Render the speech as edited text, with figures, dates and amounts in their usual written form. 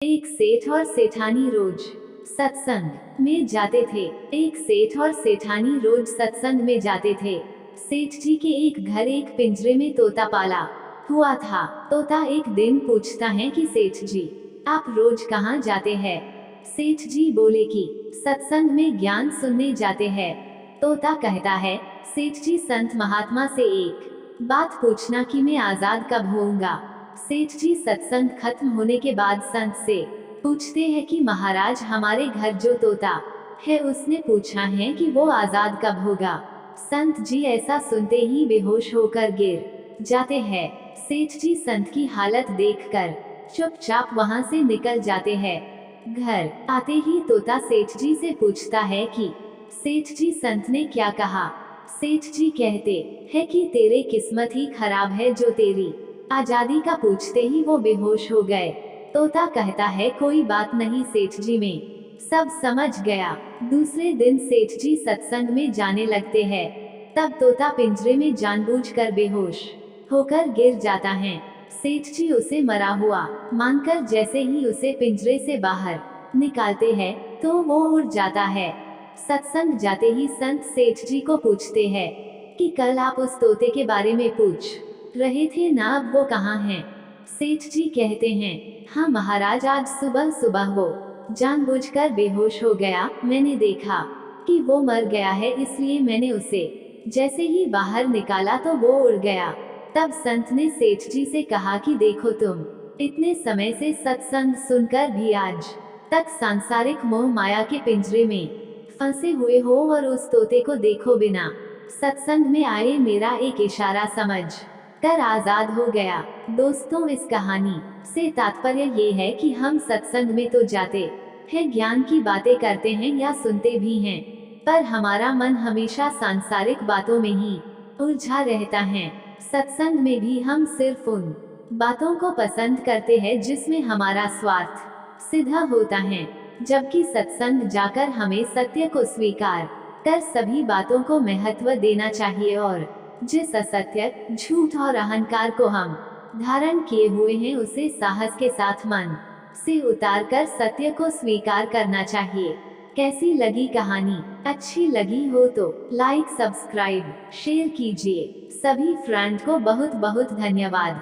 एक सेठ और सेठानी रोज सत्संग में जाते थे। एक सेठ और सेठानी रोज सत्संग में जाते थे। सेठ जी के एक घर एक पिंजरे में तोता पाला हुआ था। तोता एक दिन पूछता है कि सेठ जी, आप रोज कहाँ जाते हैं? सेठ जी बोले कि सत्संग में ज्ञान सुनने जाते हैं। तोता कहता है, सेठ जी संत महात्मा से एक बात पूछना कि मैं आजाद कब होऊंगा? सेठ जी सत्संग खत्म होने के बाद संत से पूछते हैं कि महाराज, हमारे घर जो तोता है उसने पूछा है कि वो आजाद कब होगा। संत जी ऐसा सुनते ही बेहोश होकर गिर जाते हैं। सेठ जी संत की हालत देखकर चुपचाप वहां से निकल जाते हैं। घर आते ही तोता सेठ जी से पूछता है कि सेठ जी संत ने क्या कहा? सेठ जी कहते हैं कि तेरे किस्मत ही खराब है जो तेरी आजादी का पूछते ही वो बेहोश हो गए। तोता कहता है, कोई बात नहीं सेठ जी, में सब समझ गया। दूसरे दिन सेठ जी सत्संग में जाने लगते हैं। तब तोता पिंजरे में जानबूझकर बेहोश होकर गिर जाता है। सेठ जी उसे मरा हुआ मानकर जैसे ही उसे पिंजरे से बाहर निकालते हैं तो वो उड़ जाता है। सत्संग जाते ही संत सेठ जी को पूछते हैं कि कल आप उस तोते के बारे में पूछ रहे थे ना, अब वो कहाँ हैं? सेठ जी कहते हैं, हाँ महाराज, आज सुबह सुबह वो जानबूझकर बेहोश हो गया। मैंने देखा कि वो मर गया है, इसलिए मैंने उसे जैसे ही बाहर निकाला तो वो उड़ गया। तब संत ने सेठ जी से कहा कि देखो, तुम इतने समय से सत्संग सुनकर भी आज तक सांसारिक मोह माया के पिंजरे में फंसे हुए हो और उस तोते को देखो बिना सत्संग में आए मेरा एक इशारा समझ कर आजाद हो गया। दोस्तों, इस कहानी से तात्पर्य ये है कि हम सत्संग में तो जाते हैं, ज्ञान की बातें करते हैं या सुनते भी हैं, पर हमारा मन हमेशा सांसारिक बातों में ही उलझा रहता है। सत्संग में भी हम सिर्फ उन बातों को पसंद करते हैं जिसमें हमारा स्वार्थ सिद्ध होता है, जबकि सत्संग जाकर हमें सत्य को स्वीकार कर सभी बातों को महत्व देना चाहिए और जिस असत्य, झूठ और अहंकार को हम धारण किए हुए हैं उसे साहस के साथ मन से उतारकर सत्य को स्वीकार करना चाहिए। कैसी लगी कहानी? अच्छी लगी हो तो लाइक, सब्सक्राइब, शेयर कीजिए। सभी फ्रेंड को बहुत बहुत धन्यवाद।